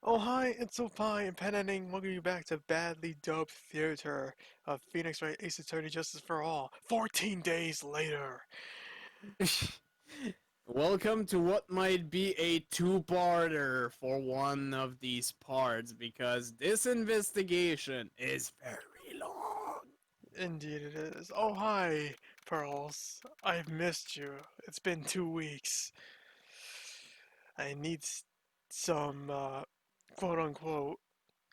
Oh hi, it's Opie and PanAnning. Welcome you back to Badly Dubbed Theater of Phoenix Wright Ace Attorney Justice for All. 14 days later. Welcome to what might be a two-parter for one of these parts because this investigation is very long. Indeed it is. Oh hi, Pearls. I've missed you. It's been 2 weeks. I need some, quote unquote,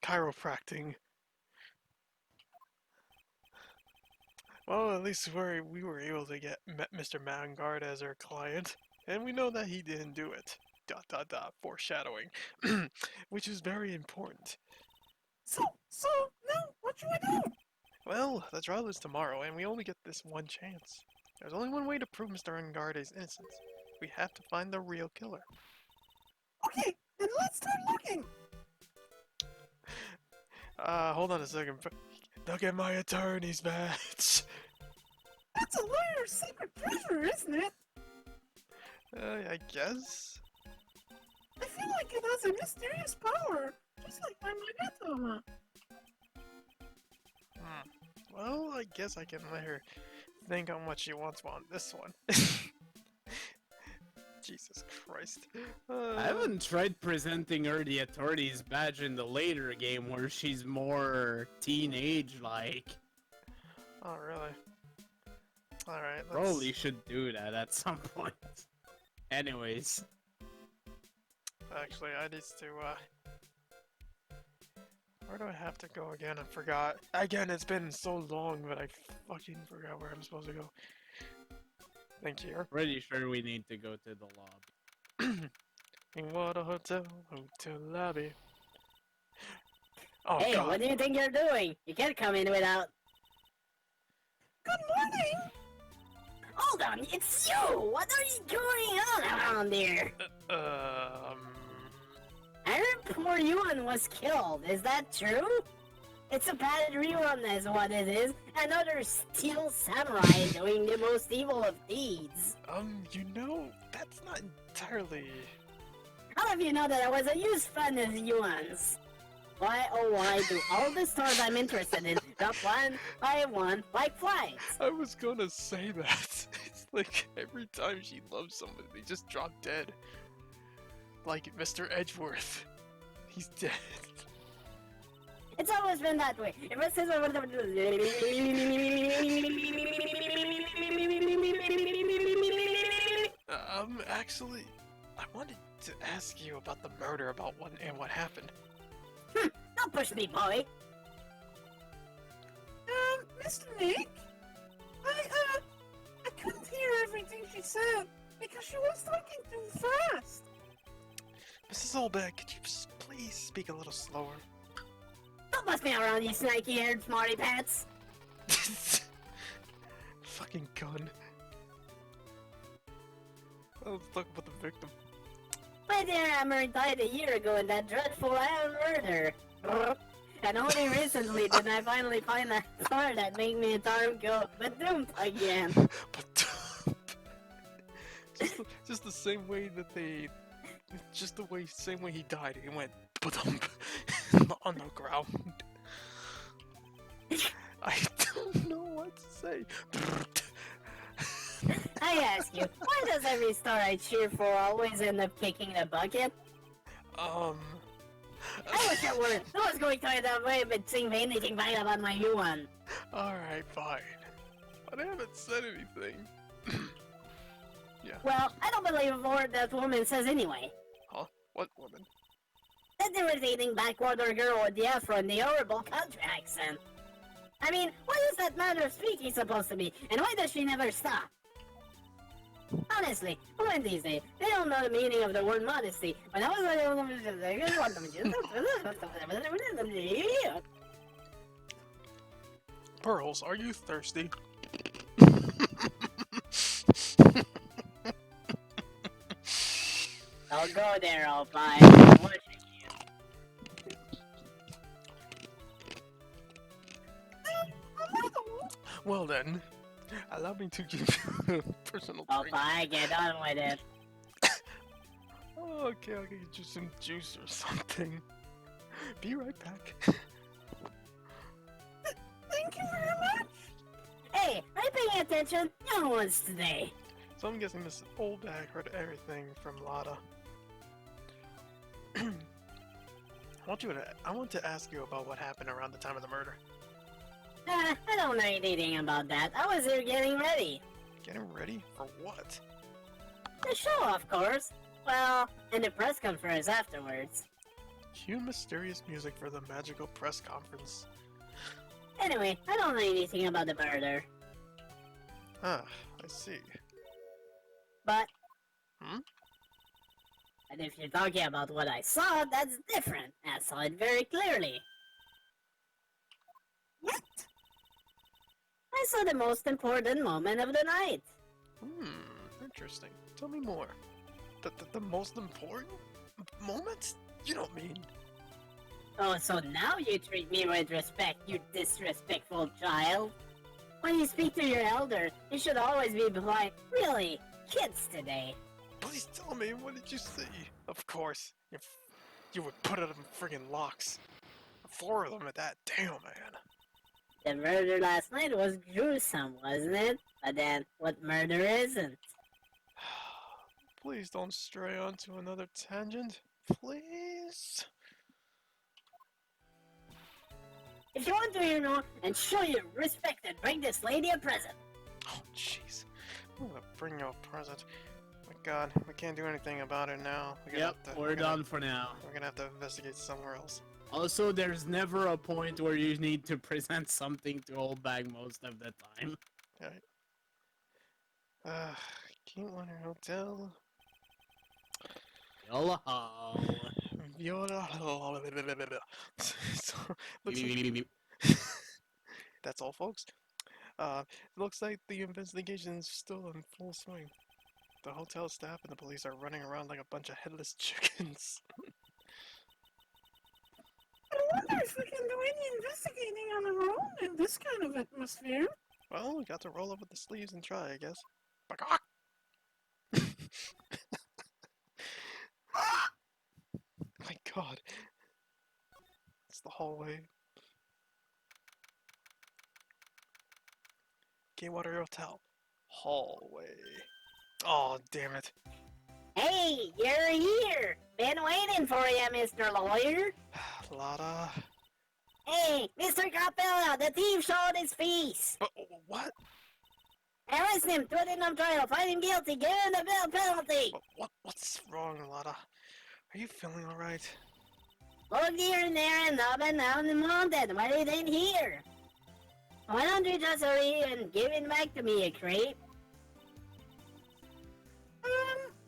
chiropractic. Well, at least we were able to get Mr. Mangard as our client, and we know that he didn't do it. Dot dot dot. Foreshadowing, which is very important. So now what should I do? Well, the trial is tomorrow, and we only get this one chance. There's only one way to prove Mr. Angarde's innocence. We have to find the real killer. Okay, then let's start looking. Hold on a second. Look at my attorney's badge. That's a lawyer's secret treasure, isn't it? I guess. I feel like it has a mysterious power, just like my Magatama. Well, I guess I can let her think on what she wants on this one. Jesus Christ. I haven't tried presenting her the attorney's badge in the later game where she's more teenage-like. Oh, really? Alright, let's... Probably should do that at some point. Anyways. Actually, I need to, where do I have to go again? I forgot. Again, it's been so long that I fucking forgot where I'm supposed to go. Thank you. Pretty sure we need to go to the lobby. In what a hotel lobby. Oh, Hey, God. what do you think you're doing? You can't come in without... Good morning! Hold on, it's you! What are you going on around here? I heard poor Yuan was killed, is that true? It's a bad rerun is what it is. Another steel samurai doing the most evil of deeds. You know, that's not entirely... How do you know that I was a used friend of Yuan's? Why, oh why do all the stars I'm interested in drop one by one like flies? I was gonna say that. It's like every time she loves somebody, they just drop dead. Like Mr. Edgeworth. He's dead. It's always been that way. Ever since Actually, I wanted to ask you about the murder, about what happened. Don't push me, boy. Mr. Nick? I couldn't hear everything she said because she was talking too fast. Mrs. Olbeck, could you just please speak a little slower? Don't bust me around, you snaky-haired smarty pants. Fucking gun. Let's talk about the victim. My dear Hammer died a year ago in that dreadful murder. And only recently did I finally find that star that made me a time go ba-doom again. But just the same way that they, just the same way he died. He went ba-dump on the ground. I don't know what to say. I ask you, why does every star I cheer for always end up kicking the bucket? I I wish it weren't. No one's going to end up saying anything bad about my new one. Alright, fine. But I haven't said anything. Yeah. Well, I don't believe a word that woman says anyway. Huh? What woman? That irritating backwater girl with the afro and the horrible country accent. I mean, what is that manner of speaking supposed to be, and why does she never stop? Honestly, women these days, they don't know the meaning of the word modesty. When I was Pearls, are you thirsty? Don't go there, all five. I'm watching you. Well then, allow me to give you a personal All treat. five, get on with it. Oh, okay, I'll get you some juice or something. Be right back. Thank you very much. Hey, are you paying attention? Young ones today. So I'm guessing this old bag heard everything from Lada. I want to ask you about what happened around the time of the murder. I don't know anything about that. I was here getting ready. Getting ready for what? The show, of course. Well, and the press conference afterwards. Cue mysterious music for the magical press conference. Anyway, I don't know anything about the murder. Ah, I see. But... Hmm? And if you're talking about what I saw, that's different. I saw it very clearly. What? I saw the most important moment of the night. Interesting. Tell me more. The most important moment? You don't mean... Oh, so now you treat me with respect, you disrespectful child. When you speak to your elder, you should always be polite. Really, kids today. Please tell me, what did you see? Of course. You would put it in friggin' locks. 4 of them at that. Damn, man. The murder last night was gruesome, wasn't it? But then, what murder isn't? Please don't stray onto another tangent. Please? If you want to hear more and show your respect and bring this lady a present. Oh, jeez. I'm gonna bring you a present. My god, we can't do anything about it now. Yep, we're done for now. We're gonna have to investigate somewhere else. Also, there's never a point where you need to present something to old bag most of the time. Alright. Keen Wonder Hotel. Hello. Viola. So, that's all, folks. Looks like the investigation's still in full swing. The hotel staff and the police are running around like a bunch of headless chickens. I wonder if we can do any investigating on our own in this kind of atmosphere. Well, we got to roll up with the sleeves and try, I guess. My god. It's the hallway. Gatewater Hotel. Hallway. Oh, damn it. Hey, you're here! Been waiting for you, Mr. Lawyer. Lada. Hey, Mr. Capella, the thief showed his face. What? Arrest him, put him on trial, find him guilty, give him the bail penalty. What's wrong, Lada? Are you feeling alright? Look here and there and up and down the mountain, what it ain't here? Why don't you just hurry and give it back to me, you creep?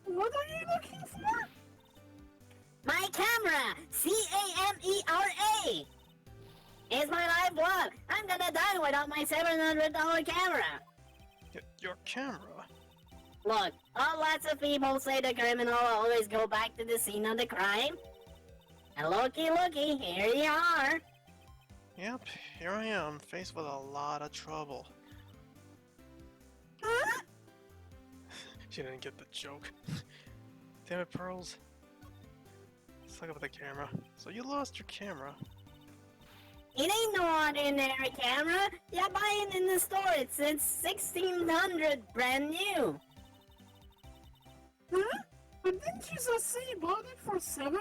What are you looking for? My camera! C-A-M-E-R-A! It's my lifeblood! I'm gonna die without my $700 camera! Your camera? Look, lots of people say the criminal always go back to the scene of the crime. And looky, here you are! Yep, here I am, faced with a lot of trouble. Huh? She didn't get the joke. Damn it, Pearls. Let's look up at the camera. So you lost your camera. It ain't no ordinary camera. You buy it in the store. It's since 1600, brand new. Huh? But didn't you just say you bought it for 700?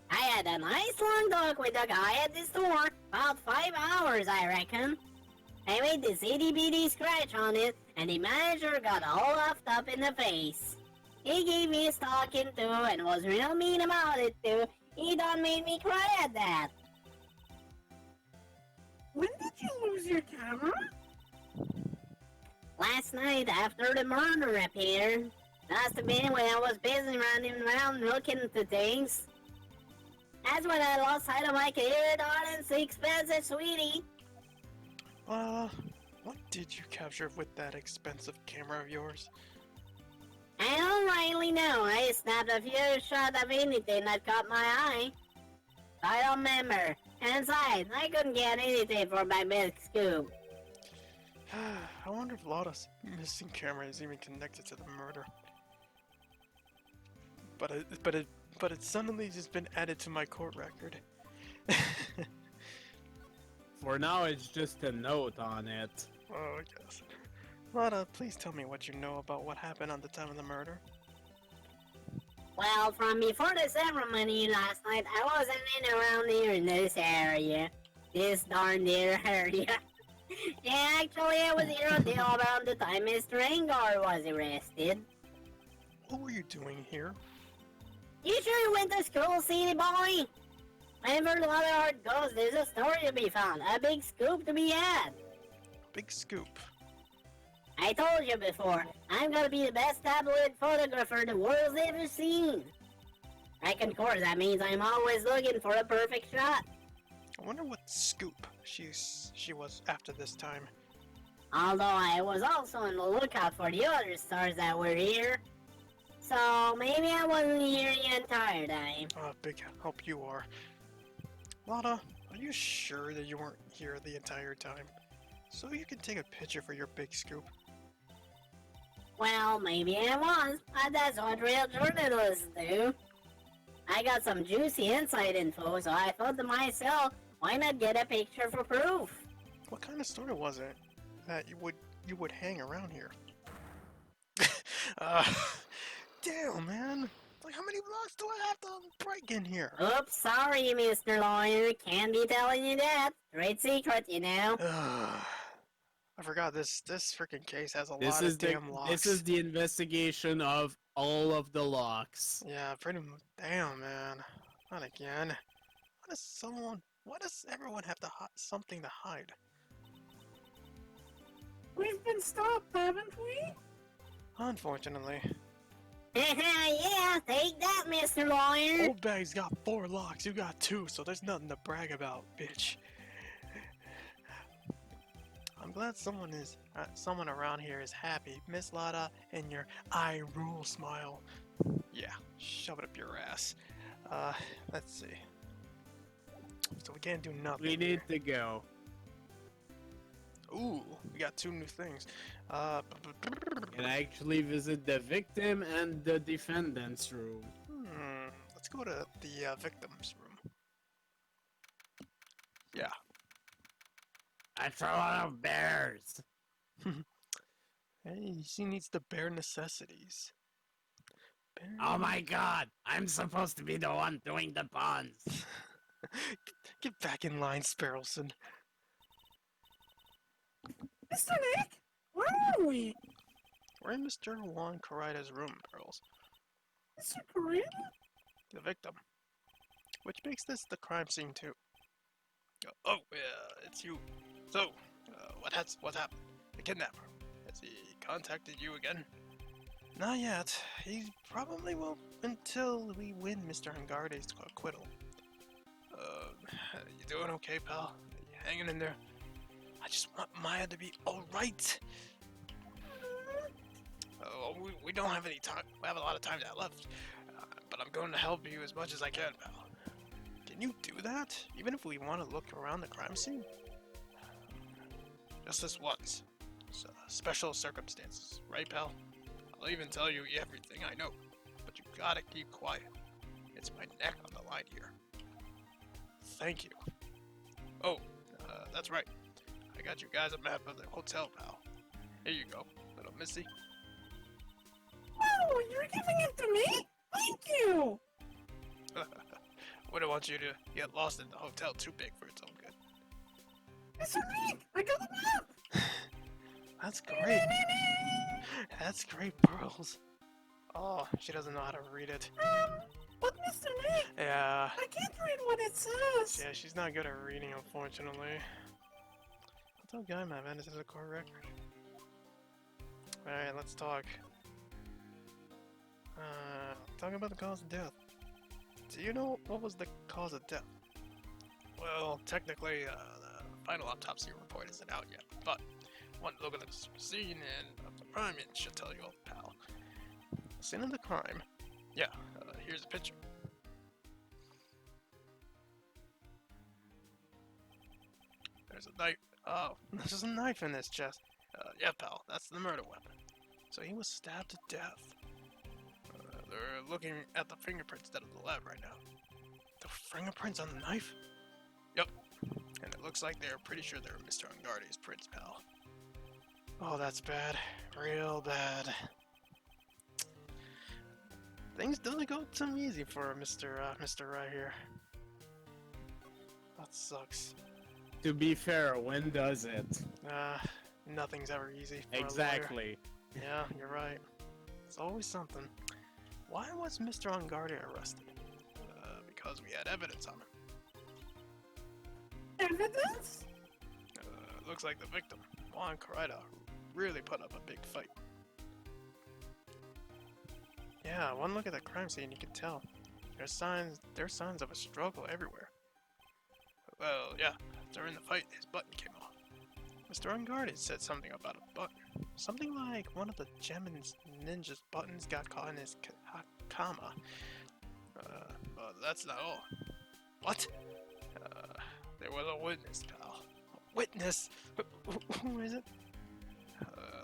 I had a nice long talk with the guy at the store. About 5 hours, I reckon. I made this itty-bitty scratch on it, and the manager got all puffed up in the face. He gave me a talking to and was real mean about it too. He done made me cry at that. When did you lose your camera? Last night after the murder appeared. Must have been when I was busy running around looking into things. That's when I lost sight of my career, darling, expensive sweetie. What did you capture with that expensive camera of yours? I don't really know. I snapped a few shots of anything that caught my eye. I don't remember. And besides, I couldn't get anything for my big scoop. I wonder if Lada's missing camera is even connected to the murder. But but it's suddenly just been added to my court record. For now, it's just a note on it. Oh, I guess. Lada, please tell me what you know about what happened on the time of the murder. Well, from before the ceremony last night, I wasn't in around here in this area. This darn near area. Yeah, actually, I was here until around the time Mr. Angar was arrested. What were you doing here? You sure you went to school, city boy? Whenever the other heart goes, there's a story to be found, a big scoop to be had. Big scoop. I told you before, I'm gonna be the best tabloid photographer the world's ever seen. Reckon, of course, that means I'm always looking for a perfect shot. I wonder what scoop she was after this time. Although I was also on the lookout for the other stars that were here. So maybe I wasn't here the entire time. Oh, big help you are. Lada, are you sure that you weren't here the entire time? So you can take a picture for your big scoop. Well, maybe I was, but that's what real journalists do. I got some juicy inside info, so I thought to myself, why not get a picture for proof? What kind of story was it that you would hang around here? uh, damn, man. Like, how many blocks do I have to break in here? Oops, sorry, Mr. Lawyer. Can't be telling you that. Great secret, you know. I forgot this freaking case has a This lot is of damn locks. This is the investigation of all of the locks. Yeah, pretty much. Damn, man. Not again. Why does everyone have to something to hide? We've been stopped, haven't we? Unfortunately. Yeah, take that, Mr. Lawyer. Old bag's got 4 locks, you got 2, so there's nothing to brag about, bitch. I'm glad someone around here is happy, Miss Lada, and your I rule smile. Yeah, shove it up your ass. Let's see. So we can't do nothing. We need to go. Ooh, we got 2 new things. And actually visit the victim and the defendant's room. Let's go to the victim's room. Yeah. That's a lot of bears. Hey, she needs the bare necessities. Oh my god, I'm supposed to be the one doing the bonds. Get back in line, Sparrowson. Mr. Nick, where are we? We're in Mr. Juan Carida's room, girls. Mr. Carino? The victim. Which makes this the crime scene too. Oh, it's you. So, what's happened? The kidnapper. Has he contacted you again? Not yet. He probably won't until we win Mr. Hangarde's acquittal. You doing okay, pal? You hanging in there? I just want Maya to be alright. We don't have any time. We have a lot of time left. But I'm going to help you as much as I can, pal. Can you do that? Even if we want to look around the crime scene? Just this once. Special circumstances, right, pal? I'll even tell you everything I know. But you gotta keep quiet. It's my neck on the line here. Thank you. Oh, that's right. I got you guys a map of the hotel, pal. Here you go, little missy. Oh, you're giving it to me? Thank you! Wouldn't want you to get lost in the hotel too big for its own good. Mr. Nick, I got a map! That's great. That's great, Pearls. Oh, she doesn't know how to read it. But Mr. Nick, Yeah. I can't read what it says. Yeah, she's not good at reading, unfortunately. I'll tell Guy my man, this is a court record. Alright, let's talk. Talk about the cause of death. Do you know what was the cause of death? Well, technically, the final autopsy report isn't out yet, but one look at the scene and of the crime it should tell you all, pal. Scene of the crime. Yeah, here's a picture. There's a knife. Oh, there's a knife in his chest. Yeah, pal, that's the murder weapon. So he was stabbed to death. There looking at the fingerprints that are the lab right now. The fingerprints on the knife? Yep. And it looks like they're pretty sure they're Mr. Ungardi's prints, pal. Oh, that's bad. Real bad. Things don't go too easy for Mr. Wright here. That sucks. To be fair, when does it? Nothing's ever easy for a lawyer. Exactly. Yeah, you're right. It's always something. Why was Mr. Ungardi arrested? Because we had evidence on him. Evidence? Looks like the victim, Juan Carrera, really put up a big fight. Yeah, one look at the crime scene, you can tell. There's signs of a struggle everywhere. Well, yeah, during the fight, his button came off. Mr. Ungardi said something about a button. Something like one of the Gemin's ninja's buttons got caught in his kama. That's not all. What? There was a witness, pal. A witness? Who is it?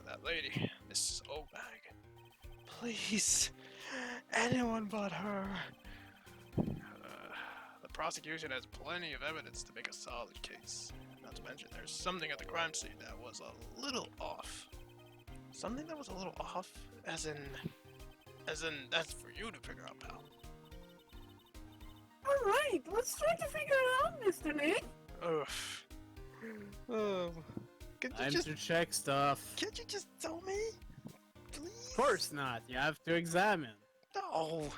That lady, Mrs. Obag. Please, anyone but her. The prosecution has plenty of evidence to make a solid case. Not to mention, there's something at the crime scene that was a little off. Something that was a little off, as in, that's for you to figure out, pal. Alright, let's try to figure it out, Mr. Nick. Ugh. Oh. Time to check stuff. Can't you just tell me? Please? Of course not. You have to examine. No.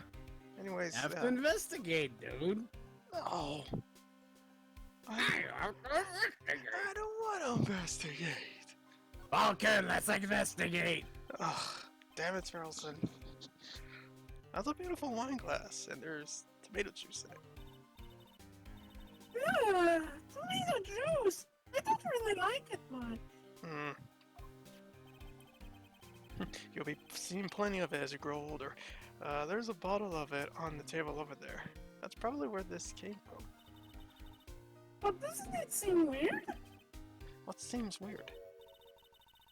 Anyways, You have to investigate, dude. No. I don't want to investigate. Vulcan, let's investigate. Ugh. Damn it, Charleston. That's a beautiful wine glass, and there's tomato juice in it. Yeah, tomato juice. I don't really like it much. You'll be seeing plenty of it as you grow older. There's a bottle of it on the table over there. That's probably where this came from. But doesn't it seem weird? What seems weird?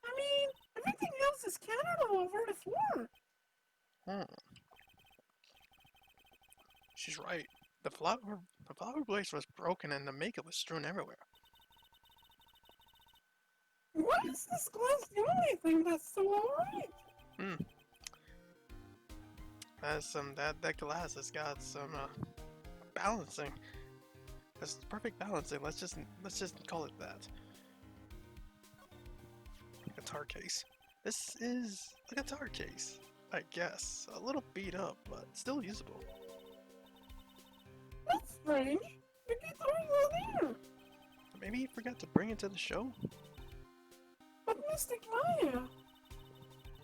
I mean, everything else is counted all over the floor. She's right. The flower vase was broken and the makeup was strewn everywhere. Why is this glass the only thing that's so alright? That glass has got some balancing. That's perfect balancing. Let's just call it that. Guitar case. This is a guitar case, I guess. A little beat up, but still usable. That's strange. The guitar's not there. Maybe he forgot to bring it to the show? But Mystic Maya,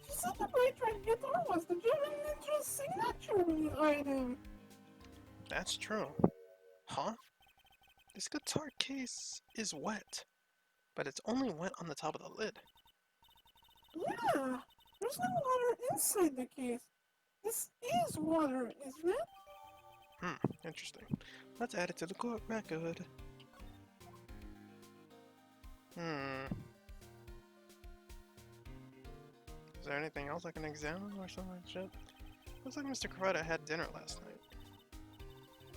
she said the bright red guitar was the German ninja's signature item. That's true. Huh? This guitar case is wet, but it's only wet on the top of the lid. Yeah, there's no water inside the case. This is water, isn't it? Interesting. Let's add it to the court record. Is there anything else I can examine or something like that? Looks like Mr. Carrera had dinner last night.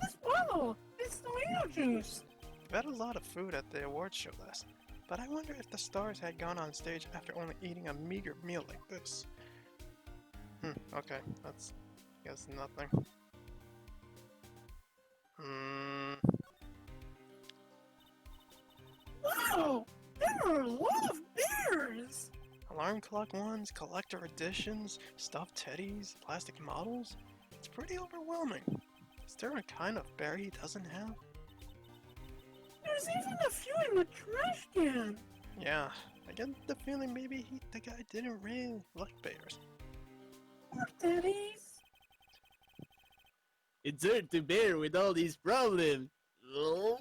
This bottle, it's tomato juice. We had a lot of food at the awards show last night, but I wonder if the stars had gone on stage after only eating a meager meal like this. Okay, that's, I guess, nothing. Wow, there are a lot of bears. Alarm clock ones, collector editions, stuffed teddies, plastic models. It's pretty overwhelming. Is there a kind of bear he doesn't have? There's even a few in the trash can. Yeah, I get the feeling maybe the guy didn't really like bears. Poor teddies. It's hard to bear with all these problems. Oh.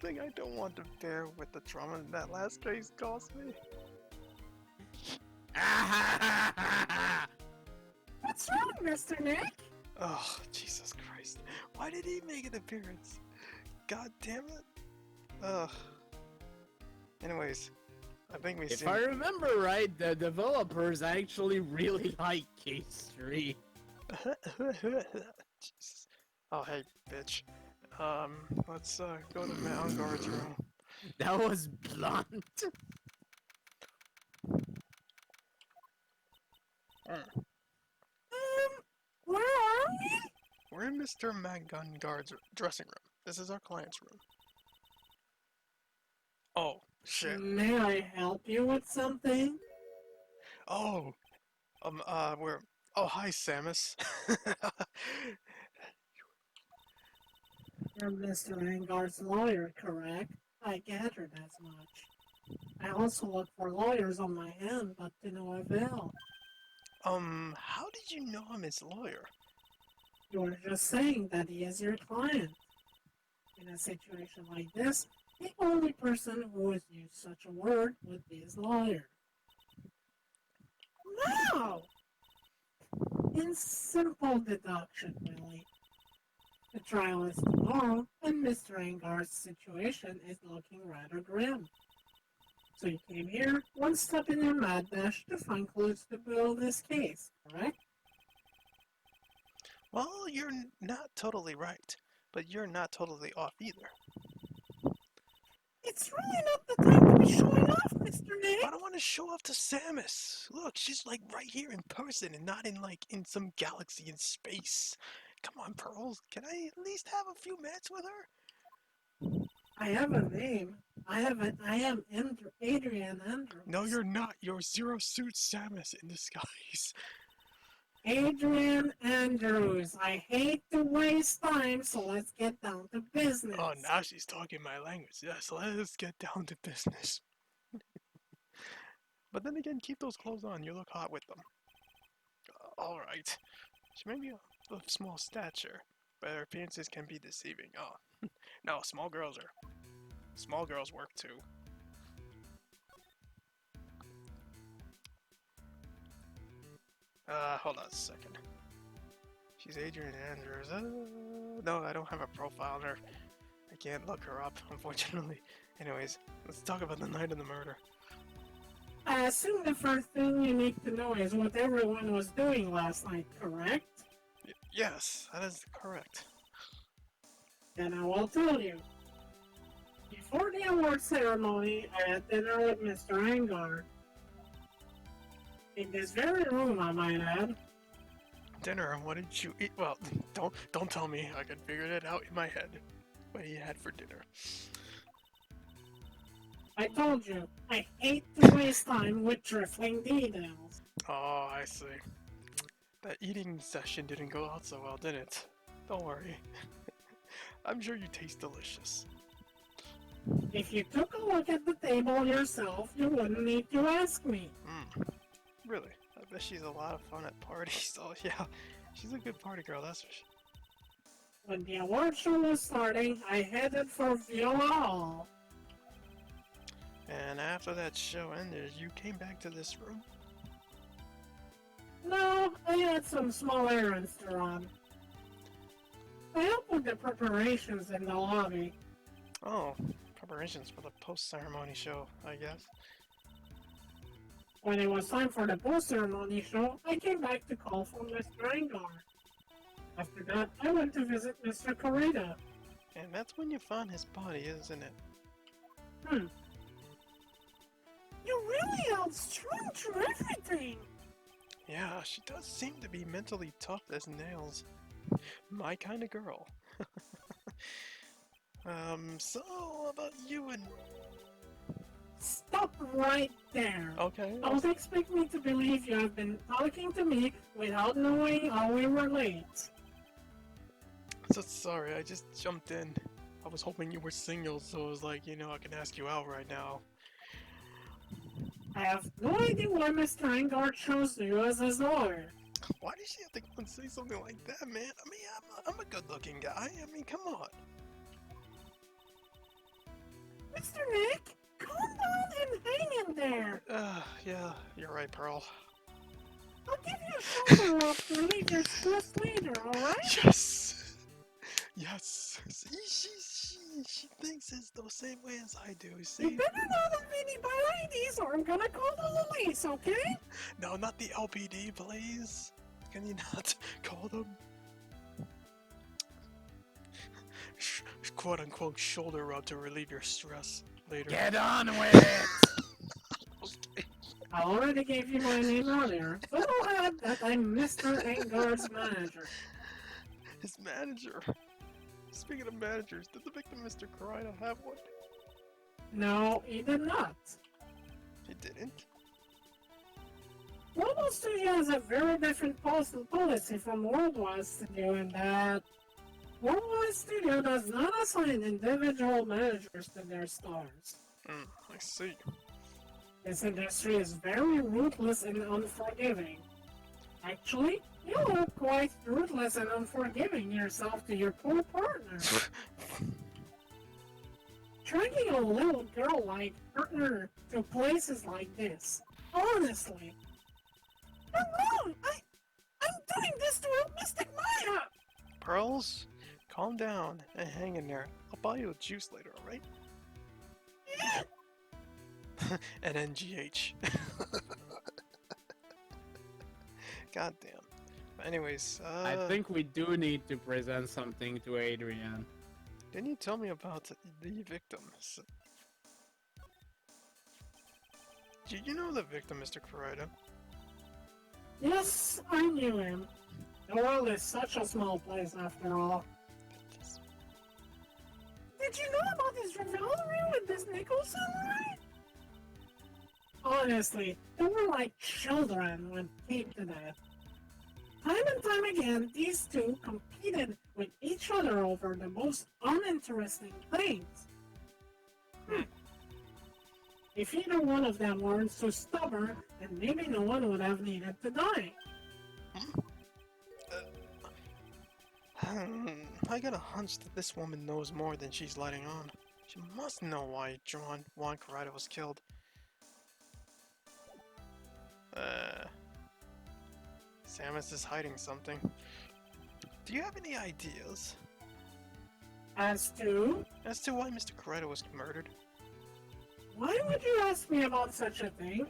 I don't want to bear with the trauma that last case caused me. What's wrong, Mr. Nick? Oh, Jesus Christ. Why did he make an appearance? God damn it. Ugh. Anyways, I think we've If seen. I remember right, the developers actually really like Case 3. Jesus. Oh, hey, bitch. Let's go to Mount Guard's room. That was blunt. Where are we? We're in Mr. Guard's dressing room. This is our client's room. Oh, shit. May I help you with something? Oh, we're. Oh, hi, Samus. You're Mr. Angar's lawyer, correct? I gathered as much. I also look for lawyers on my end, but to no avail. How did you know I'm his lawyer? You were just saying that he is your client. In a situation like this, the only person who would use such a word would be his lawyer. No! In simple deduction, Willie. The trial is tomorrow, and Mr. Angar's situation is looking rather grim. So you came here, one step in your mad dash to find clues to build this case, correct? Well, you're not totally right, but you're not totally off either. It's really not the time to be showing off, Mr. Nick. I don't want to show off to Samus. Look, she's like right here in person and not in some galaxy in space. Come on, Pearl. Can I at least have a few minutes with her? I have a name. I am Adrian Andrews. No, you're not. You're Zero Suit Samus in disguise. Adrian Andrews. I hate to waste time, so let's get down to business. Oh, now she's talking my language. Yes, let's get down to business. But then again, keep those clothes on. You look hot with them. Alright. She may be of small stature, but her appearances can be deceiving. Oh, no, small girls work too. Hold on a second. She's Adrian Andrews. No, I don't have a profile on her. I can't look her up, unfortunately. Anyways, let's talk about the night of the murder. I assume the first thing you need to know is what everyone was doing last night, correct? Yes, that is correct. Then I will tell you. Before the award ceremony, I had dinner with Mr. Angar. In this very room, I might add. Dinner, what did you eat? Well, don't tell me. I can figure it out in my head. What he had for dinner. I told you, I hate to waste time with trifling details. Oh, I see. That eating session didn't go out so well, did it? Don't worry. I'm sure you taste delicious. If you took a look at the table yourself, you wouldn't need to ask me. Really? I bet she's a lot of fun at parties. Oh yeah, she's a good party girl, that's for sure. When the award show was starting, I headed for Viola Hall. And after that show ended, you came back to this room? No, I had some small errands to run. I helped with the preparations in the lobby. Oh, preparations for the post-ceremony show, I guess. When it was time for the post-ceremony show, I came back to call for Mr. Angar. After that, I went to visit Mr. Corrida. And that's when you found his body, isn't it? You really held strong through everything! Yeah, she does seem to be mentally tough as nails. My kind of girl. So about you and... Stop right there! Okay. Don't expect me to believe you have been talking to me without knowing how we relate. So sorry, I just jumped in. I was hoping you were single, so I was like, you know, I can ask you out right now. I have no idea why Mr. Angar chose you as his lawyer. Why did she have to go and say something like that, man? I mean, I'm a good-looking guy. I mean, come on. Mr. Nick, calm down and hang in there. Yeah, you're right, Pearl. I'll give you a shoulder rub to relieve your stress later, alright? Yes! Yes! See, she thinks it's the same way as I do, You see? better not have I'm gonna call the police, okay? No, not the LPD, please. Can you not call them? Quote unquote shoulder rub to relieve your stress later. Get on with it! Okay. I already gave you my name earlier, so go ahead that I'm Mr. Angard's manager. His manager. Speaking of managers, did the victim, Mr. Karina, have one? No, he did not. He didn't. Global Studio has a very different policy from Worldwide Studio in that Worldwide Studio does not assign individual managers to their stars. I see. This industry is very ruthless and unforgiving. Actually, you look quite ruthless and unforgiving yourself to your poor partner. Dragging a little girl like her to places like this. Honestly. I'm wrong! I'm doing this to help Mystic Maya! Pearls, calm down and hang in there. I'll buy you a juice later, alright? Yeah. And NGH. Goddamn. But anyways, I think we do need to present something to Adrian. didn't you tell me about the victims? Do you know the victim, Mr. Corrida? Yes, I knew him. The world is such a small place after all. Did you know about his rivalry with this Nickel Samurai? Honestly, they were like children when it came to that. Time and time again, these two competed with each other over the most uninteresting things. If either one of them weren't so stubborn, then maybe no one would have needed to die. I got a hunch that this woman knows more than she's letting on. She must know why Juan Corrida was killed. Samus is hiding something. Do you have any ideas As to, as to why Mr. Corrida was murdered? why would you ask me about such a thing?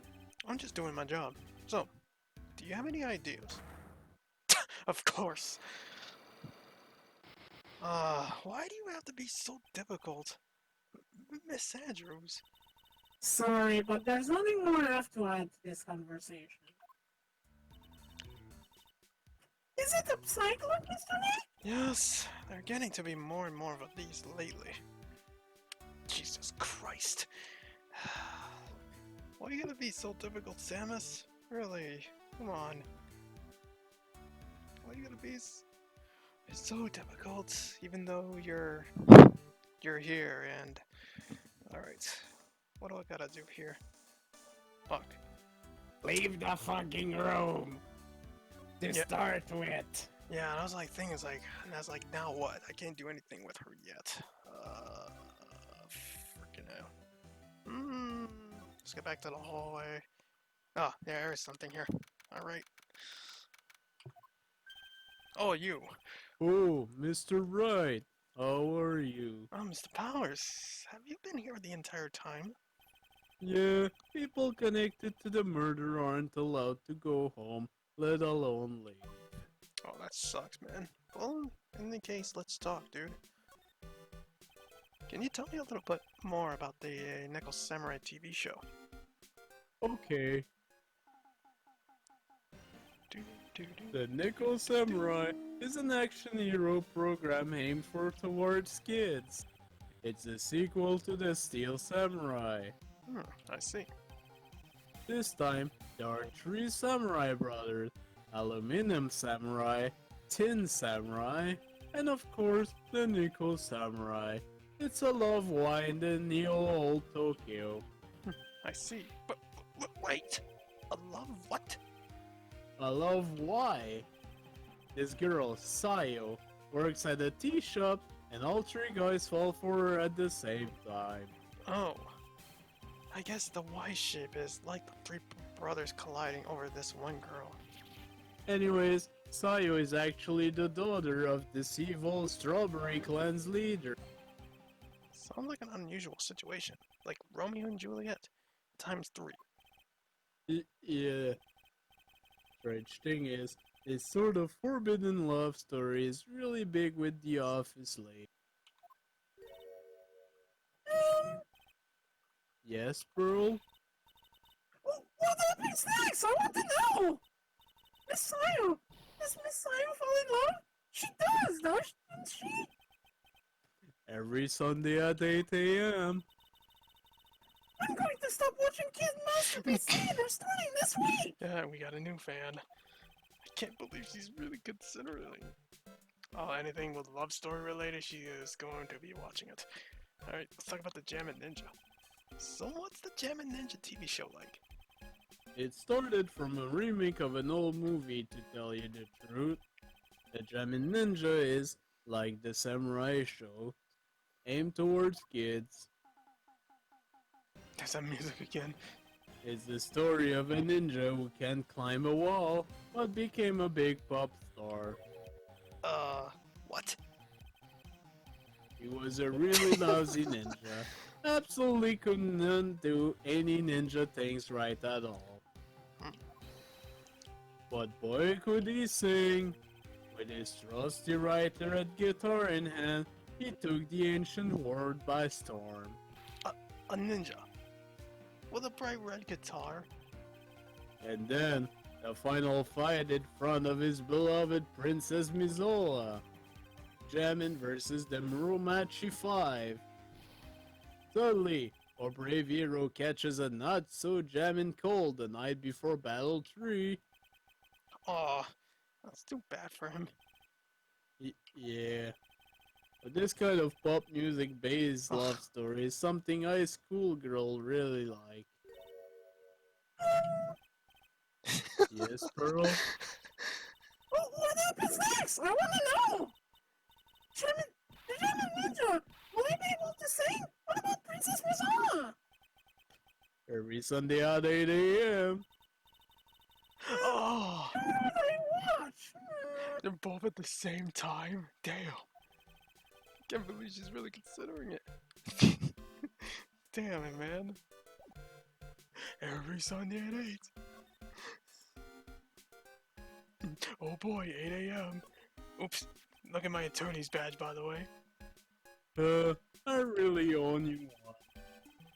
I'm just doing my job. So, do you have any ideas? Of course. Why do you have to be so difficult? Miss Andrews. Sorry, but there's nothing more I have to add to this conversation. Is it a cyclone, Mr. Nick? Yes, they're getting to be more and more of these lately. Jesus Christ. Why are you gonna be so difficult, Samus? Really? Come on. Why are you gonna be so difficult, even though you're here and... Alright. What do I gotta do here? Fuck. Leave the fucking room! To Yeah. start with. Yeah, and I was like, and I was like, now what? I can't do anything with her yet. Freaking hell. Let's get back to the hallway. Ah, yeah, there is something here. Alright. Oh, you. Oh, Mr. Wright, how are you? Oh, Mr. Powers. Have you been here the entire time? Yeah, people connected to the murder aren't allowed to go home, let alone leave. Oh, that sucks, man. Well, in the case, let's talk, dude. Can you tell me a little bit more about the Nickel Samurai TV show? Okay, Do, do, do. the Nickel Samurai is an action hero program aimed towards kids. It's a sequel to the Steel Samurai. I see. This time, there are 3 samurai brothers, Aluminum Samurai, Tin Samurai, and of course, the Nickel Samurai. It's a love wind in neo-old Tokyo. I see. But wait! A love what? A love why? This girl, Sayo, works at a tea shop, and all 3 guys fall for her at the same time. Oh. I guess the Y shape is like the 3 brothers colliding over this one girl. Anyways, Sayo is actually the daughter of this evil Strawberry Clan's leader. Sounds like an unusual situation. Like Romeo and Juliet times 3. Yeah. Strange thing is, this sort of forbidden love story is really big with the office lady. Um, Yes, Pearl? what happens next? I want to know! Messiah! Does Messiah fall in love? She doesn't she? Every Sunday at 8 a.m. I'm going to stop watching Kid Masterpiece Theater starting this week! Yeah, we got a new fan. I can't believe she's really considering. Oh, anything with love story related, she is going to be watching it. Alright, let's talk about the Jammin' Ninja. So what's the Jammin' Ninja TV show like? It started from a remake of an old movie, to tell you the truth. The Jamin Ninja is, like the samurai show, aimed towards kids. There's that music again. It's the story of a ninja who can't climb a wall, but became a big pop star. What? He was a really lousy ninja. Absolutely couldn't do any ninja things right at all. But boy could he sing! With his trusty writer at guitar in hand, he took the ancient world by storm. A ninja. With a bright red guitar? And then, the final fight in front of his beloved Princess Mizola. Jamin versus the Muromachi 5. Suddenly, our brave hero catches a not so jamming cold the night before Battle 3. Aw, that's too bad for him. Yeah. But this kind of pop music based love story is something high school girl really like. Yes, Pearl? What happens next? I want to know! The German Ninja! Will he be able to sing? What about Princess Mizola? Every Sunday at 8 a.m. Oh, What would I watch? they're both at the same time? Damn. Can't believe she's really considering it. Damn it, man. Every Sunday at 8. Oh boy, 8 a.m. Oops. Look at my attorney's badge, by the way. I really own you one.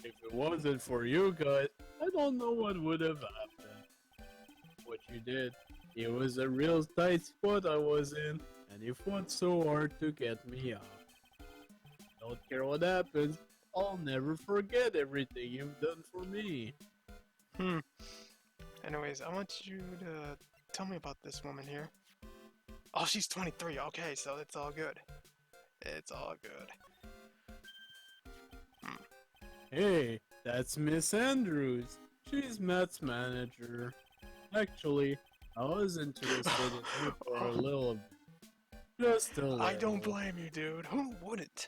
If it wasn't for you guys, I don't know what would have happened. What you did, it was a real tight spot I was in, and you fought so hard to get me out. Don't care what happens, I'll never forget everything you've done for me. Anyways, I want you to tell me about this woman here. Oh, she's 23. Okay, so it's all good. It's all good. Hey, that's Miss Andrews. She's Matt's manager. Actually, I was interested in her for a little bit. Just a little. I don't blame you, dude. Who wouldn't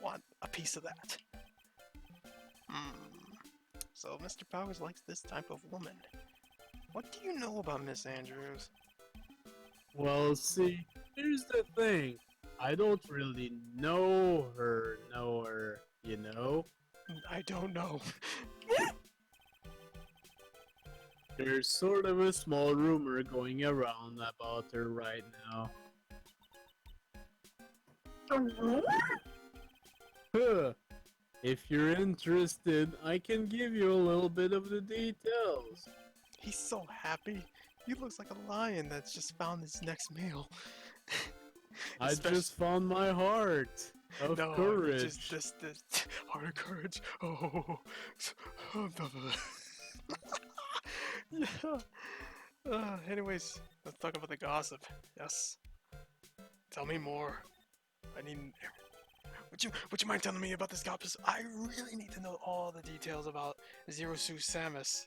want a piece of that? So Mr. Powers likes this type of woman. What do you know about Miss Andrews? Well, see, here's the thing. I don't really know her, you know? I don't know. There's sort of a small rumor going around about her right now. A rumor? Huh. If you're interested, I can give you a little bit of the details. He's so happy. He looks like a lion that's just found his next meal. I Especially- just found my heart of No, courage. just this heart of courage. Oh, yeah. Anyways, let's talk about the gossip. Yes. Tell me more. I need. Would you mind telling me about this gossip? I really need to know all the details about Zero Suit Samus.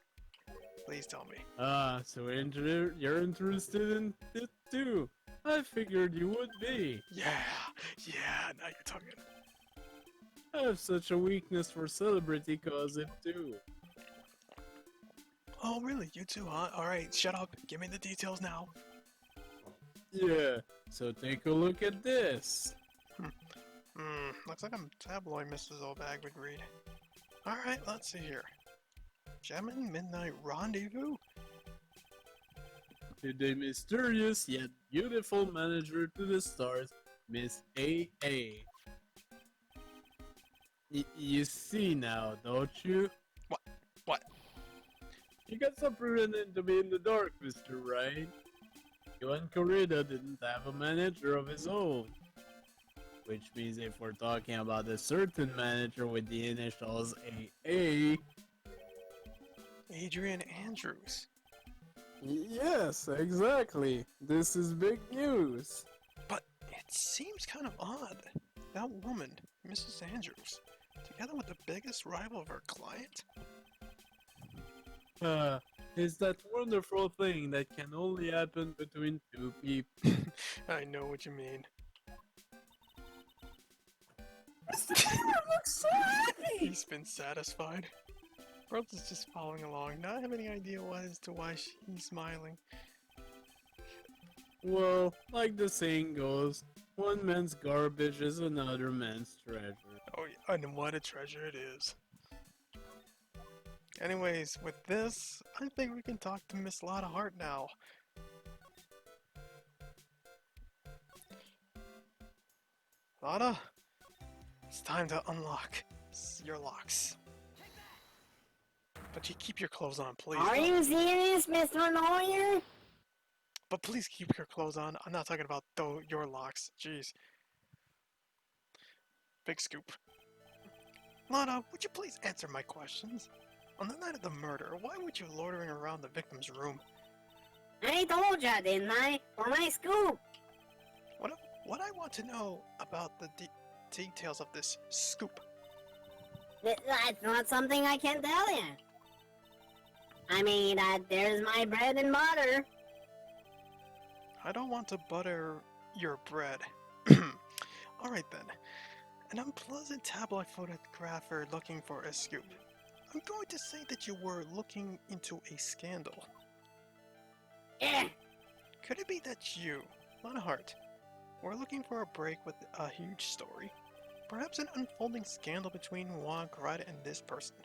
Please tell me. So you're interested in it too. I figured you would be. Yeah. Now you're talking. I have such a weakness for celebrity gossip too. Oh, really? You too, huh? All right. Shut up. Give me the details now. Yeah, so take a look at this. Looks like I'm tabloid Mrs. Oldbag would read. Alright, let's see here. Gemin Midnight Rendezvous? To the mysterious yet beautiful manager to the stars, Miss AA. You see now, don't you? What? What? You got some pretending to be in the dark, Mr. Wright. You and Corrida didn't have a manager of his own. Which means if we're talking about a certain manager with the initials AA... Adrian Andrews. Yes, exactly. This is big news. But it seems kind of odd. That woman, Mrs. Andrews, together with the biggest rival of her client? It's that wonderful thing that can only happen between two people. I know what you mean. Mr. Taylor looks so happy! He's been satisfied. World is just following along, not having any idea as to why he's smiling. Well, like the saying goes, one man's garbage is another man's treasure. Oh, yeah, and what a treasure it is. Anyways, with this, I think we can talk to Miss Lotta Hart now. Lotta, it's time to unlock your locks. But you keep your clothes on, please. Are you serious, Mr. Lawyer? But please keep your clothes on. I'm not talking about your locks. Jeez. Big scoop. Lana, would you please answer my questions? On the night of the murder, why were you loitering around the victim's room? I told ya, didn't I? For my scoop. What I want to know about the details of this scoop. That's not something I can tell ya. I mean, there's my bread and butter. I don't want to butter your bread. Alright then. An unpleasant tabloid photographer looking for a scoop. I'm going to say that you were looking into a scandal. Yeah. Could it be that you, Lana Hart, were looking for a break with a huge story? Perhaps an unfolding scandal between Juan Corrida and this person.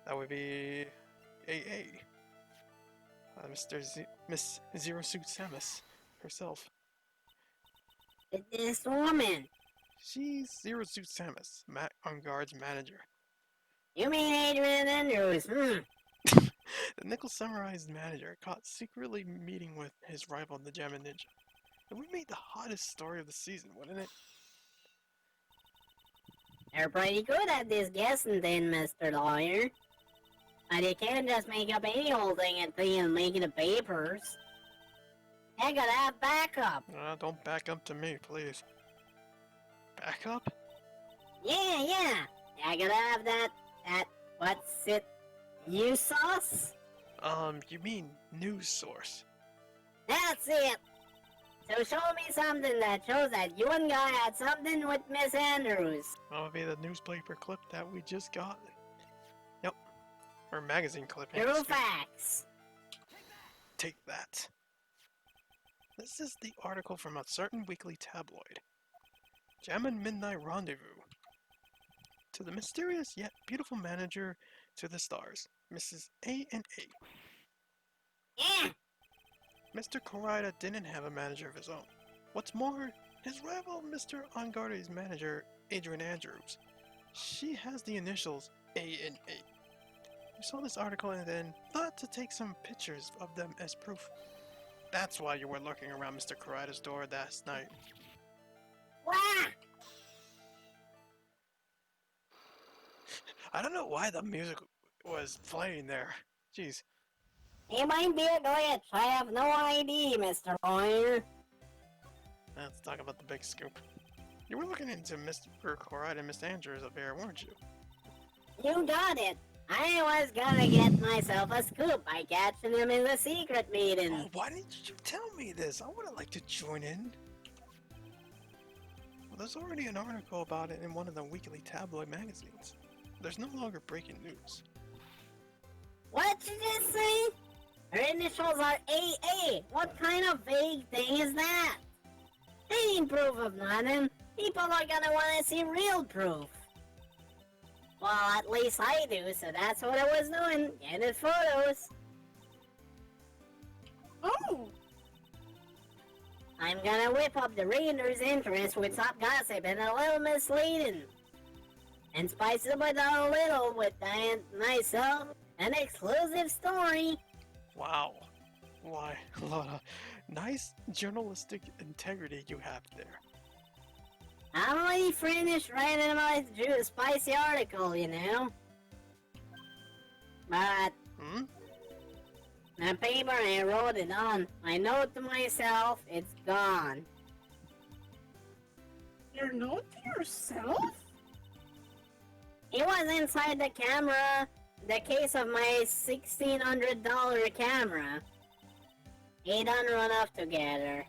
That would be AA. Miss Zero Suit Samus herself. This woman. She's Zero Suit Samus, Matt on Guard's manager. You mean Adrian Andrews? The Nickel Samurai's manager caught secretly meeting with his rival, the Jammin Ninja. It would make the hottest story of the season, wouldn't it? You're pretty good at this guessing then, Mr. Lawyer. But you can't just make up any old thing and think it'll make it the papers. You gotta have backup. Don't back up to me, please. Back up? Yeah. You gotta have that, what's it, news sauce? You mean news source. That's it. So show me something that shows that you and Guy had something with Miss Andrews. That would be the newspaper clip that we just got. Yep. Or magazine clip. True facts. Take that. This is the article from a certain weekly tabloid. Jammin' Midnight Rendezvous. To the mysterious yet beautiful manager to the stars, Mrs. A&A. Yeah. Mr. Corrida didn't have a manager of his own. What's more, his rival, Mr. Ongardi's manager, Adrian Andrews, she has the initials A&A. We saw this article and then thought to take some pictures of them as proof. That's why you were lurking around Mr. Corrida's door last night. Wah! I don't know why the music was playing there. Jeez. He might be a glitch. I have no idea, Mr. Lawyer. Let's talk about the big scoop. You were looking into Mr. Corrida and Miss Andrews affair, weren't you? You got it. I was gonna get myself a scoop by catching him in the secret meeting. Oh, why didn't you tell me this? I would have liked to join in. Well, there's already an article about it in one of the weekly tabloid magazines. There's no longer breaking news. What did you say? Her initials are AA. What kind of vague thing is that? Ain't proof of nothing. People are gonna wanna see real proof. Well, at least I do, so that's what I was doing. Getting photos. Oh, I'm gonna whip up the reader's interest with some gossip and a little misleading. And spice it up a little with that myself an exclusive story. Wow. Why, a lot of nice journalistic integrity you have there. I already finished writing my spicy article, you know. But Hmm? the paper I wrote it on, I know to myself, it's gone. your note to yourself? It was inside the camera, the case of my $1,600 camera. It done run off together.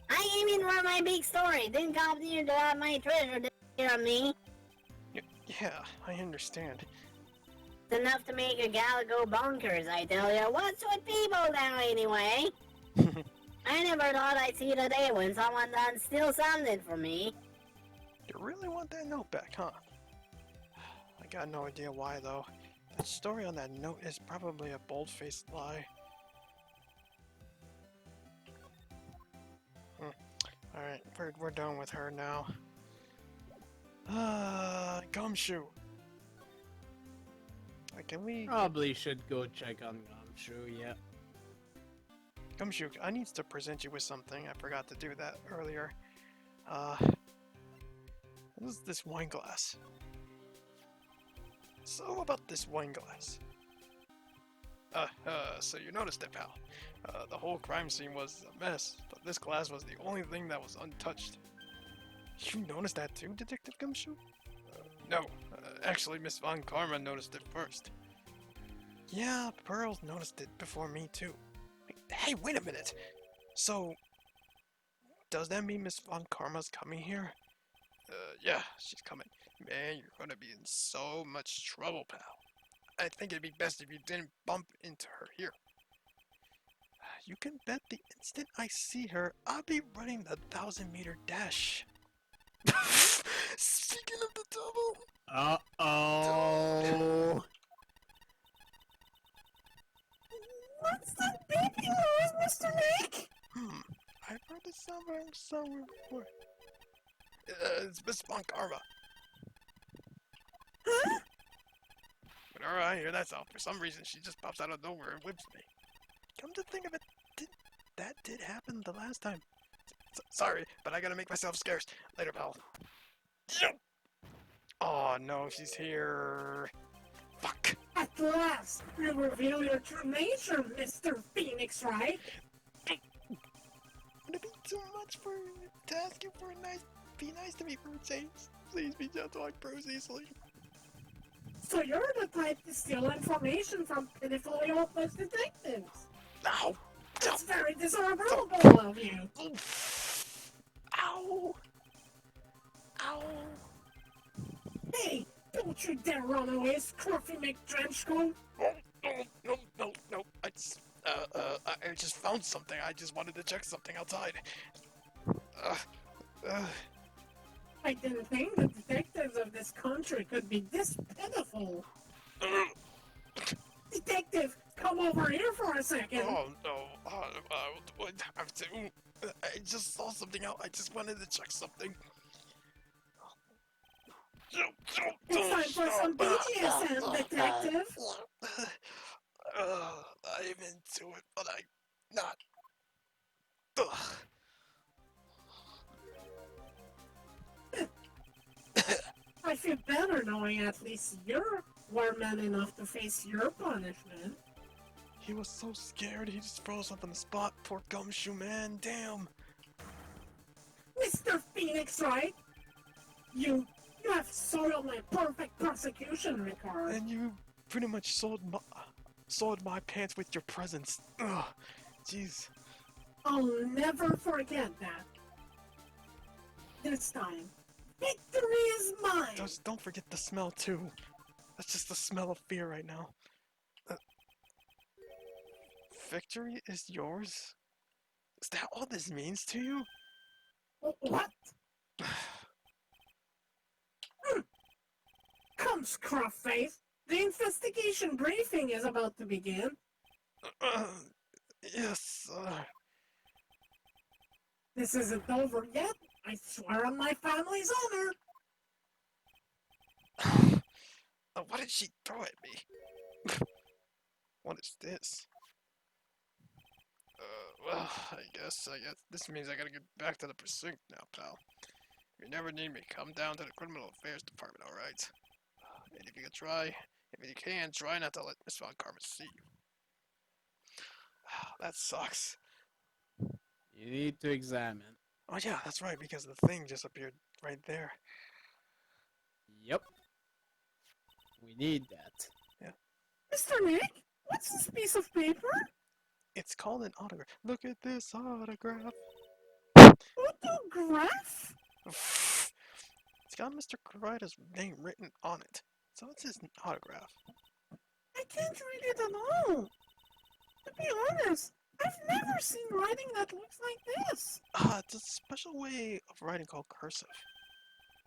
I even wrote my big story, didn't come near to have my treasure disappear on me. Yeah, I understand. It's enough to make a gal go bonkers, I tell you. What's with people now, anyway? I never thought I'd see the day when someone done steal something from me. You really want that note back, huh? I got no idea why, though. That story on that note is probably a bold-faced lie. Alright, we're done with her now. Gumshoe. Can we... Probably should go check on Gumshoe, yeah. Gumshoe, I need to present you with something. I forgot to do that earlier. What is this wine glass? So about this wine glass. So you noticed it, pal. The whole crime scene was a mess, but this glass was the only thing that was untouched. You noticed that too, Detective Gumshoe? No. Actually, Miss Von Karma noticed it first. Yeah, Pearl noticed it before me too. Hey, wait a minute! So, does that mean Miss Von Karma's coming here? Yeah, she's coming. Man, you're gonna be in so much trouble, pal. I think it'd be best if you didn't bump into her here. You can bet the instant I see her, I'll be running the 1,000-meter dash. Speaking of the double... Uh-oh. What's that baby noise, Mr. Nick? I've heard it somewhere before. It's Miss Von Karma. Huh? Whenever I hear that sound, for some reason, she just pops out of nowhere and whips me. Come to think of it, that did happen the last time. Sorry, but I gotta make myself scarce. Later, pal. Oh no, she's here. Fuck. At last, you reveal your true nature, Mr. Phoenix, Wright. Would it be too much to ask you for be nice to me for a change? Please be gentle, I bruise easily. So you're the type to steal information from pitifully hopeless detectives. Ow! That's very dishonorable of you. Ow! Ow! Hey, don't you dare run away, Scruffy McDrenchcoat. No. I just found something. I just wanted to check something outside. I didn't think the detectives of this country could be this pitiful. Detective, come over here for a second. Oh no, I have to. I just saw something out. I just wanted to check something. It's time for some BDSM, detective. I'm into it, but I'm not. Ugh. I feel better knowing at least you're man enough to face your punishment. He was so scared, he just froze up on the spot. Poor Gumshoe, man. Damn. Mr. Phoenix, right? You have soiled my perfect prosecution record. And you pretty much soiled my pants with your presence. Ugh. Jeez. I'll never forget that. This time, victory is mine. Just don't forget the smell too. That's just the smell of fear right now. Victory is yours? Is that all this means to you? What? Come, Scruffface. The investigation briefing is about to begin. Uh, yes, This isn't over yet. I swear on my family's honor. what did she throw at me? What is this? Well, I guess this means I gotta get back to the precinct now, pal. If you never need me, come down to the Criminal Affairs Department, alright? And if you can, try not to let Miss Von Karma see you. That sucks. You need to examine. Oh yeah, that's right, because the thing just appeared right there. Yep. We need that. Mr. Nick, what's this piece of paper? It's called an autograph. Look at this autograph. Autograph? It's got Mr. Wright's name written on it. So it's his autograph. I can't read it at all. To be honest, I've never seen writing that looks like this. It's a special way of writing called cursive.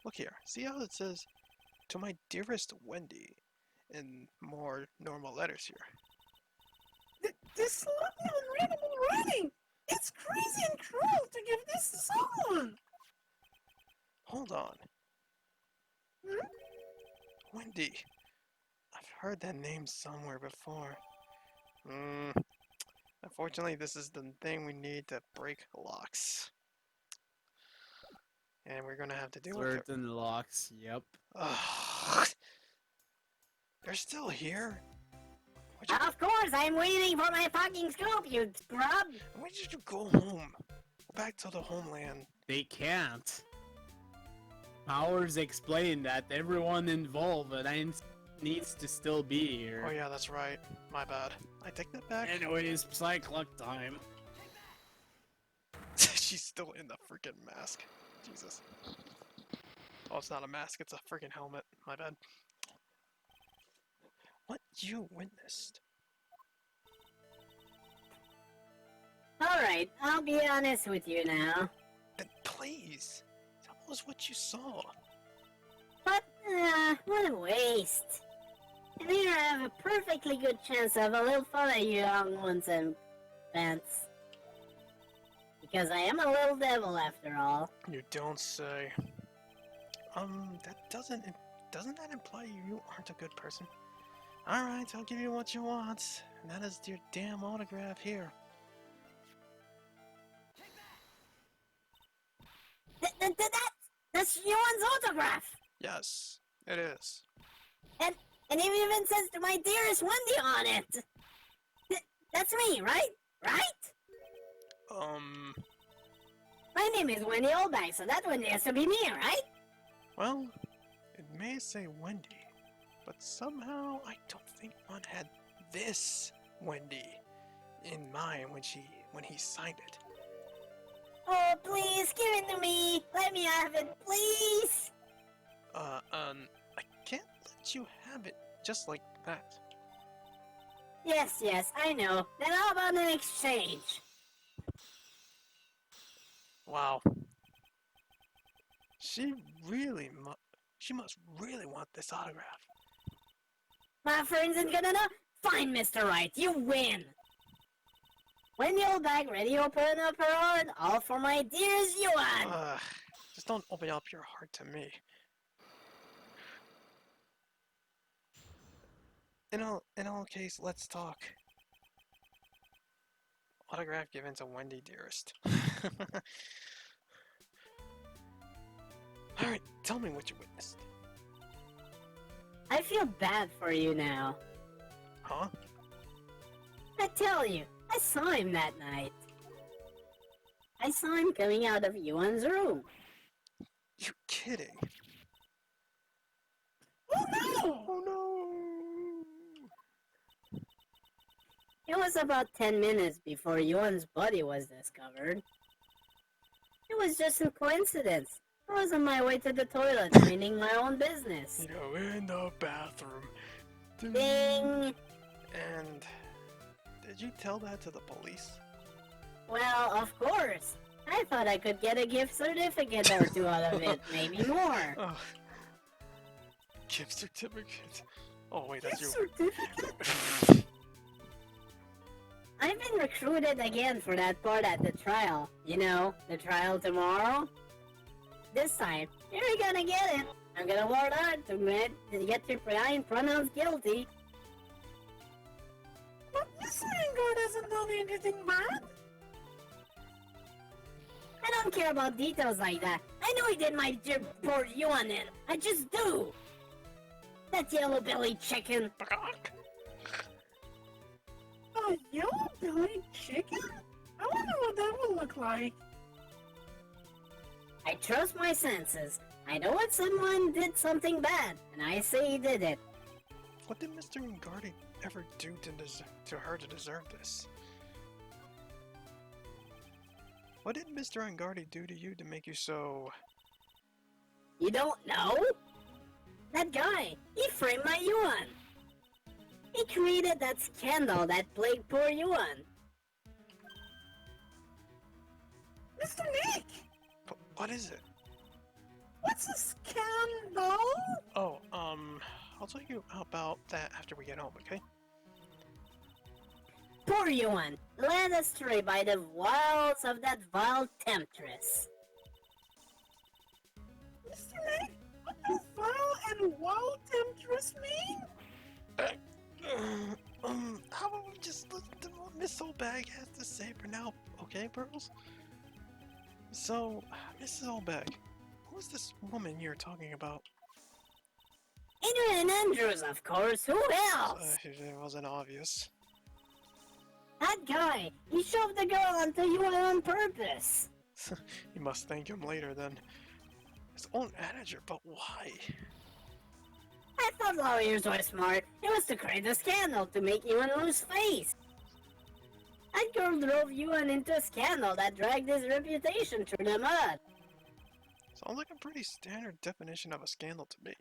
Look here. See how it says, "To my dearest Wendy," in more normal letters here. This sloppy, unreadable writing. It's crazy and cruel to give this to someone. Hold on. Hmm? Wendy. I've heard that name somewhere before. Unfortunately, this is the thing we need to break locks. And we're gonna have to deal with it. Certain locks, yep. Ugh. They're still here? Of course, I'm waiting for my fucking scoop, you scrub! Why did you go home? Go back to the homeland. They can't. Powers explain that everyone involved needs to still be here. Oh yeah, that's right. My bad. I take that back. Anyways, Psyclock time. She's still in the freaking mask. Jesus. Oh, it's not a mask, it's a freaking helmet. My bad. What you witnessed? Alright, I'll be honest with you now. Then please, tell us what you saw. But, what a waste. And here I have a perfectly good chance to have a little fun at you young ones and pants. Because I am a little devil after all. You don't say. Doesn't that imply you aren't a good person? Alright, I'll give you what you want. And that is your damn autograph here. That's Yuan's autograph! Yes, it is. And it even says to my dearest Wendy on it! That's me, right? Right? My name is Wendy Oldbag, so that Wendy has to be me, right? Well, it may say Wendy, but somehow I don't think one had this Wendy in mind when he signed it. Oh, please, give it to me! Let me have it, please! I can't let you have it just like that. Yes, I know. Then how about an exchange? Wow. She must really want this autograph. My friends ain't gonna know? Fine, Mr. Wright, you win! When the old bag ready, open up her heart, all for my dearest Yuan! Just don't open up your heart to me. In all case, let's talk. Autograph given to Wendy, dearest. Alright, tell me what you witnessed. I feel bad for you now. Huh? I tell you, I saw him that night. I saw him coming out of Yuan's room. You're kidding. Oh no! Oh no! It was about 10 minutes before Yuan's body was discovered. It was just a coincidence. I was on my way to the toilet, minding my own business. You know, in the bathroom. Ding! And did you tell that to the police? Well, of course. I thought I could get a gift certificate or two out of it, maybe more. Oh. Gift certificate. Oh wait, that's Gift you. certificate? I've been recruited again for that part at the trial. You know, the trial tomorrow. This time, you're gonna get it. I'm gonna work hard to get your client pronounced guilty. But Mr. Angar doesn't know anything bad. I don't care about details like that. I know he did my poor Yuan in. I just do. That yellow-bellied chicken. A yellow-bellied chicken? I wonder what that would look like. I trust my senses. I know when someone did something bad, and I say he did it. What did Mr. Ungardi ever do to her to deserve this? What did Mr. Ungardi do to you to make you so... You don't know? That guy, he framed my Yuan. He created that scandal that plagued poor Yuan. Mr. Nick! What is it? What's a scandal? Oh, I'll tell you about that after we get home, okay? Poor Yuan, led astray by the wiles of that vile temptress. Mr. Nick, what does vile and wild temptress mean? How about we just listen to what Miss Solbag has to say for now, okay, Pearls? So, Mrs. Solbag, who's this woman you're talking about? Adrian Andrews, of course, who else? It wasn't obvious. That guy, he shoved the girl onto Yuan on purpose. You must thank him later then. His own manager, but why? I thought lawyers were smart. It was to create a scandal to make Yuan lose face. That girl drove Yuan into a scandal that dragged his reputation through the mud. Sounds like a pretty standard definition of a scandal to me.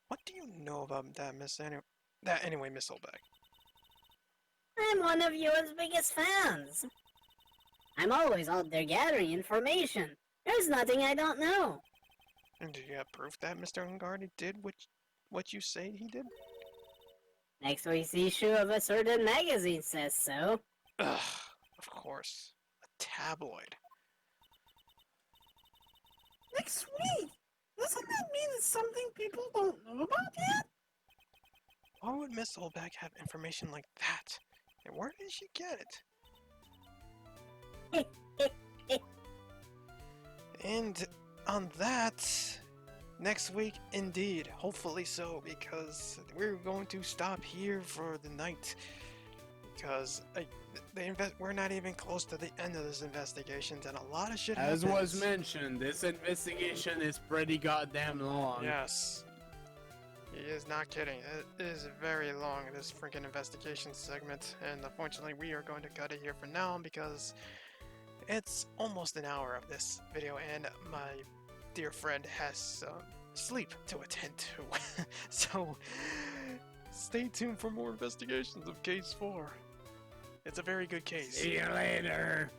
What do you know about that, anyway, Miss Solbag? I'm one of Yuan's biggest fans. I'm always out there gathering information. There's nothing I don't know. And do you have proof that Mr. Ungardi did what you say he did? Next week's issue of a certain magazine says so. Ugh, of course. A tabloid. Next week? Doesn't that mean it's something people don't know about yet? Why would Miss Solbag have information like that? And where did she get it? And on that, next week, indeed, hopefully so, because we're going to stop here for the night. Because we're not even close to the end of this investigation, and a lot of shit As happens. was mentioned, this investigation is pretty goddamn long. Yes. He is not kidding. It is very long, this freaking investigation segment, and unfortunately we are going to cut it here for now because it's almost an hour of this video and my dear friend has sleep to attend to. So stay tuned for more investigations of Case 4. It's a very good case. See you later.